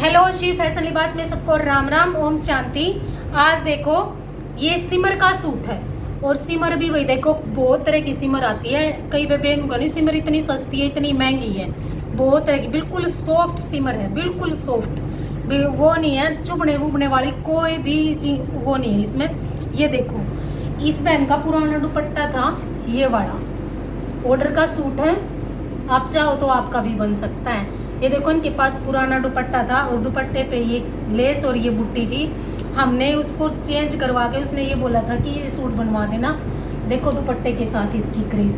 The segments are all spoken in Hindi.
हेलो शिव फैशन लिबास में सबको राम राम ओम शांति। आज देखो ये सिमर का सूट है और सिमर भी वही देखो बहुत तरह की सिमर आती है। कई पे बेन का नहीं, सिमर इतनी सस्ती है इतनी महंगी है, बहुत तरह की बिल्कुल सॉफ्ट सिमर है, बिल्कुल सॉफ्ट, वो नहीं है चुभने वुभने वाली कोई भी वो नहीं है इसमें। ये देखो इस बहन का पुराना दुपट्टा था, ये वाला ऑर्डर का सूट है, आप चाहो तो आपका भी बन सकता है। ये देखो इनके पास पुराना दुपट्टा था और दुपट्टे पे ये लेस और ये बुट्टी थी, हमने उसको चेंज करवा के उसने ये बोला था कि ये सूट बनवा देना। देखो दुपट्टे के साथ इसकी क्रेस,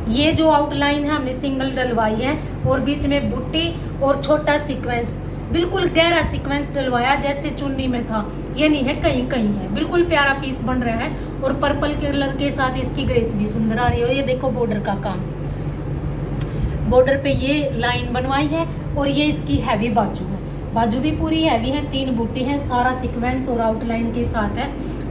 ये जो आउटलाइन है हमने सिंगल डलवाई है और बीच में बुट्टी और छोटा सीक्वेंस, बिल्कुल गहरा सीक्वेंस डलवाया जैसे चुन्नी में था, ये नहीं है कहीं कहीं है। बिल्कुल प्यारा पीस बन रहा है और पर्पल कलर के साथ इसकी ग्रेस भी सुंदर आ रही है। और ये देखो बॉर्डर का काम, बॉर्डर पे ये लाइन बनवाई है और ये इसकी हैवी बाजू है, बाजू भी पूरी हैवी है, 3 बूटी है, सारा सीक्वेंस और आउटलाइन के साथ है।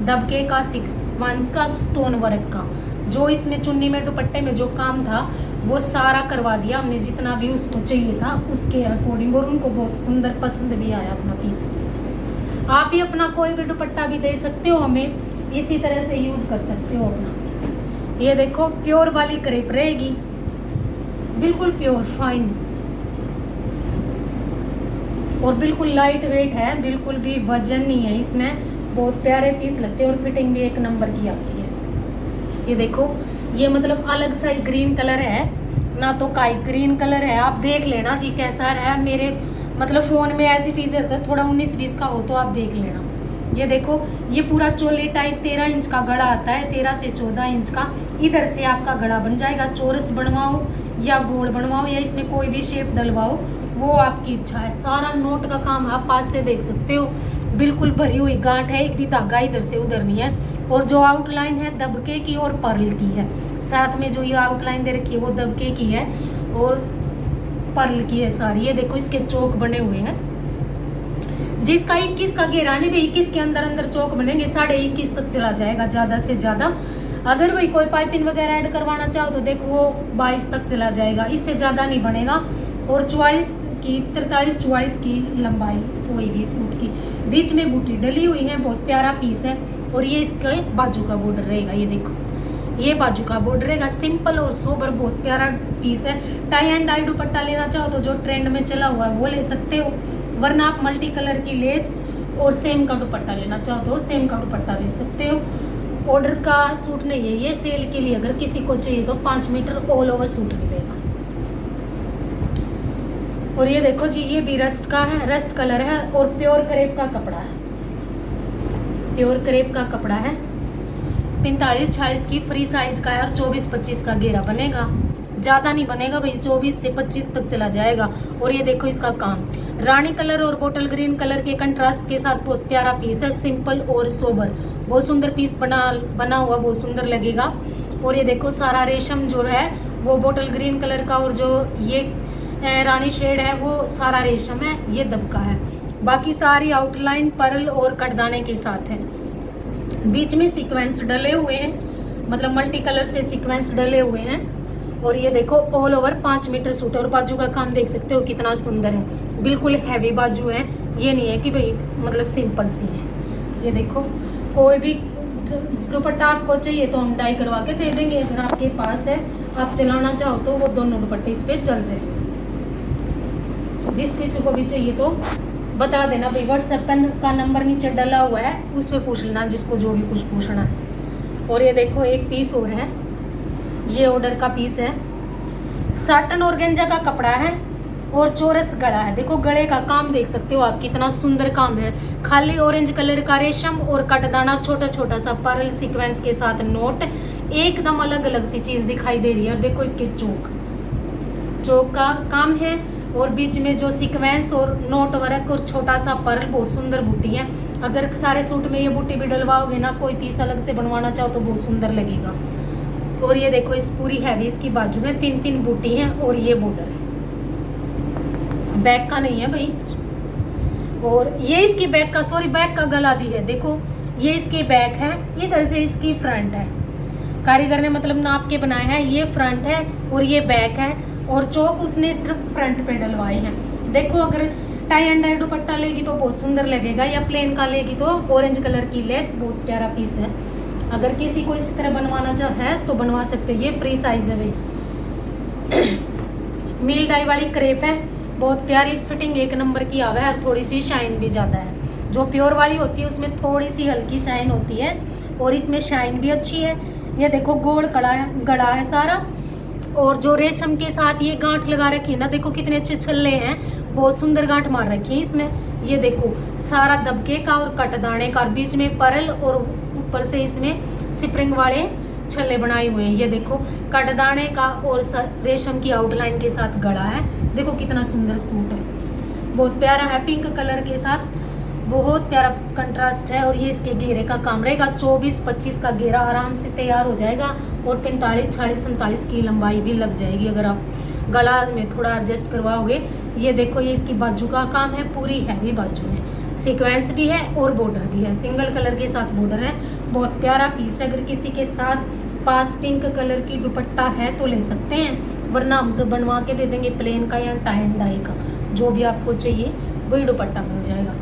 दबके का सीक्वेंस का स्टोन वर्क का जो इसमें चुन्नी में दुपट्टे में जो काम था वो सारा करवा दिया हमने, जितना भी उसको चाहिए था उसके अकॉर्डिंग, और उनको बहुत सुंदर पसंद भी आया अपना पीस। आप भी अपना कोई भी दुपट्टा भी दे सकते हो, हमें इसी तरह से यूज कर सकते हो अपना। ये देखो प्योर वाली क्रेप रहेगी, बिल्कुल प्योर फाइन और बिल्कुल लाइट वेट है, बिल्कुल भी वजन नहीं है इसमें, बहुत प्यारे पीस लगते हैं और फिटिंग भी एक नंबर की आती है। ये देखो ये मतलब अलग सा ग्रीन कलर है ना, तो काई ग्रीन कलर है, आप देख लेना जी कैसा है। मेरे मतलब फ़ोन में एज इट इज रहता है, थोड़ा 19-20 का हो तो आप देख लेना। ये देखो ये पूरा चोली टाइप 13 इंच का गड़ा आता है, 13 से 14 इंच का, इधर से आपका गड़ा बन जाएगा। चौरस बनवाओ या गोल बनवाओ या इसमें कोई भी शेप डलवाओ वो आपकी इच्छा है। सारा नोट का काम आप पास से देख सकते हो, बिल्कुल भरी हुई गांठ है, एक भी धागा इधर से उधर नहीं है। और जो आउटलाइन है दबके की और पर्ल की है, साथ में जो ये आउटलाइन दे रखी है वो दबके की है और पर्ल की है सारी। ये देखो इसके चौक बने हुए हैं, जिसका 21 का घेरा नहीं भाई, 21 के अंदर अंदर चौक बनेंगे, 21.5 तक चला जाएगा ज़्यादा से ज़्यादा। अगर भाई कोई पाइपिंग वगैरह ऐड करवाना चाहो तो देखो वो 22 तक चला जाएगा, इससे ज़्यादा नहीं बनेगा। और 43-44 की लंबाई होगी सूट की, बीच में बूटी डली हुई है, बहुत प्यारा पीस है। और ये इसके बाजू का बॉर्डर रहेगा, ये देखो ये बाजू का बॉर्डर रहेगा, सिंपल और सोबर, बहुत प्यारा पीस है। टाई एंड डाई दुपट्टा लेना चाहो तो जो ट्रेंड में चला हुआ है वो ले सकते हो, वरना आप मल्टी कलर की लेस और सेम का दुपट्टा लेना चाहो तो सेम का दुपट्टा ले सकते हो। ऑर्डर का सूट नहीं है ये, सेल के लिए अगर किसी को चाहिए तो 5 मीटर ऑल ओवर सूट मिलेगा। और ये देखो जी ये भी रस्ट का है, रस्ट कलर है और प्योर क्रेप का कपड़ा है, प्योर क्रेप का कपड़ा है। 45-46 की फ्री साइज का है और 24-25 का घेरा बनेगा, ज़्यादा नहीं बनेगा भाई, 24 से 25 तक चला जाएगा। और ये देखो इसका काम रानी कलर और बोटल ग्रीन कलर के कंट्रास्ट के साथ बहुत प्यारा पीस है, सिंपल और सोबर, बहुत सुंदर पीस बना हुआ, बहुत सुंदर लगेगा। और ये देखो सारा रेशम जो है वो बोटल ग्रीन कलर का और जो ये रानी शेड है वो सारा रेशम है, ये दबका है। बाकी सारी आउटलाइन पर्ल और कटदाने के साथ है, बीच में सीक्वेंस डले हुए हैं, मतलब मल्टी कलर से सीक्वेंस डले हुए हैं। और ये देखो ऑल ओवर 5 मीटर सूट, और बाजू का काम देख सकते हो कितना सुंदर है, बिल्कुल हैवी बाजू है, ये नहीं है कि भाई मतलब सिंपल सी है। ये देखो कोई भी दुपट्टा आपको चाहिए तो हम डाई करवा के दे देंगे, अगर आपके पास है आप चलाना चाहो तो वो दोनों दुपट्टे इस पर चल जाए। जिस किसी को भी चाहिए तो बता देना भाई, व्हाट्सएप का नंबर नीचे डला हुआ है उस पर पूछ लेना जिसको जो भी कुछ पूछना है। और ये देखो एक पीस और है, ये ऑर्डर का पीस है, साटन ऑर्गेंजा का कपड़ा है और चौरस गला है। देखो गले का काम देख सकते हो आप कितना सुंदर काम है, खाली ऑरेंज कलर का रेशम और कटदाना और छोटा छोटा सा पर्ल सीक्वेंस के साथ नोट, एकदम अलग अलग सी चीज दिखाई दे रही है। और देखो इसके चौक का काम है और बीच में जो सीक्वेंस और नोट वर्क और छोटा सा पर्ल, बहुत सुंदर बूटी है। अगर सारे सूट में ये बूटी भी डलवाओगे ना, कोई पीस अलग से बनवाना चाहो तो बहुत सुंदर लगेगा। और ये देखो इस पूरी हैवी इसकी बाजू में 3-3 बूटी है और ये बॉर्डर है, बैक का नहीं है भाई। और ये इसकी बैक का, सॉरी बैक का गला भी है, देखो ये इसकी बैक है, इधर से इसकी फ्रंट है, कारीगर ने मतलब नाप के बनाया है, ये फ्रंट है और ये बैक है। और चौक उसने सिर्फ फ्रंट पे डलवाए हैं। देखो अगर टाई एंड डाई दुपट्टा लेगी तो बहुत सुंदर लगेगा, या प्लेन का लेगी तो ऑरेंज कलर की लेस, बहुत प्यारा पीस है। अगर किसी को इसी तरह बनवाना जो है तो बनवा सकते हो, ये फ्री साइज है भाई। मील डाई वाली क्रेप है, बहुत प्यारी फिटिंग एक नंबर की आवा है और थोड़ी सी शाइन भी ज़्यादा है। जो प्योर वाली होती है उसमें थोड़ी सी हल्की शाइन होती है और इसमें शाइन भी अच्छी है। ये देखो गोल गड़ा है सारा, और जो रेशम के साथ ये गांठ लगा रखी है ना, देखो कितने अच्छे छल्ले हैं, बहुत सुंदर गांठ मार रखी है इसमें। ये देखो सारा दबके का और कट दाने का, और बीच में परल और ऊपर से इसमें स्प्रिंग वाले छल्ले बनाए हुए हैं। ये देखो कट दाने का और रेशम की आउटलाइन के साथ गड़ा है। देखो कितना सुंदर सूट है, बहुत प्यारा है, पिंक कलर के साथ बहुत प्यारा कंट्रास्ट है। और ये इसके घेरे का काम रहेगा, 24-25 का घेरा आराम से तैयार हो जाएगा और 45-46-47 की लंबाई भी लग जाएगी अगर आप गला में थोड़ा एडजस्ट करवाओगे। ये देखो ये इसकी बाजू का काम है, पूरी हैवी बाजू है, सीक्वेंस भी है और बॉर्डर भी है, सिंगल कलर के साथ बॉर्डर है, बहुत प्यारा पीस है। अगर किसी के साथ पास पिंक कलर की दुपट्टा है तो ले सकते हैं, वरना हम तो बनवा के दे देंगे प्लेन का या टाई एंड डाई का, जो भी आपको चाहिए वही दुपट्टा मिल जाएगा।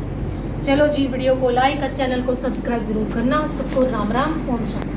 चलो जी, वीडियो को लाइक और चैनल को सब्सक्राइब जरूर करना। सबको राम राम, ओम शांति।